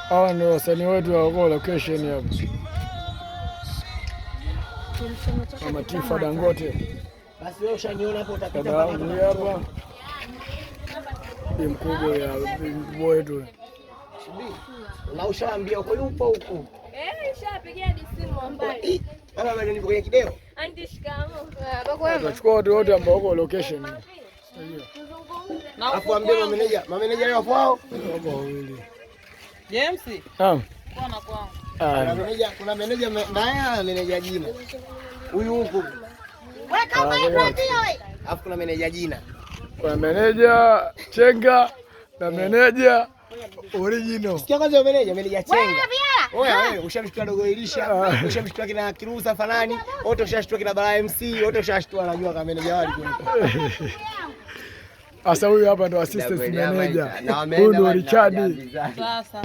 Hawa ndio wasanii wetu wa location hapa. Mama Tifa Dangote. Basi wewe ushaniona hapo utapita hapa. Ni mkubwa ya mkubwa wetu. Na ushaambia uko yupo huko. Nishapigia simu mbali. Baba bado niko kwenye kideo. Anti shikamo. Tunachukua watu wote ambao wako location. Afu ambie mameneja leo hapo hao. Wawili. James? Naam. Bwana kwangu. Kuna meneja mbaya, meneja jina. Huyu huko. Weka mic wewe. Afu kuna meneja jina. Kuna meneja Chenga na meneja original. Sikia kwanza meneja Chenga. Wewe ushamshtua dogo Elisha, ushamshtua kina Kirusa Fanani, wote ushashtua kina Bala MC, wote ushashtua anajua kama meneja wali kule. Asa huyu hapa ndo assistant manager. Huyu ndo Richard. Sasa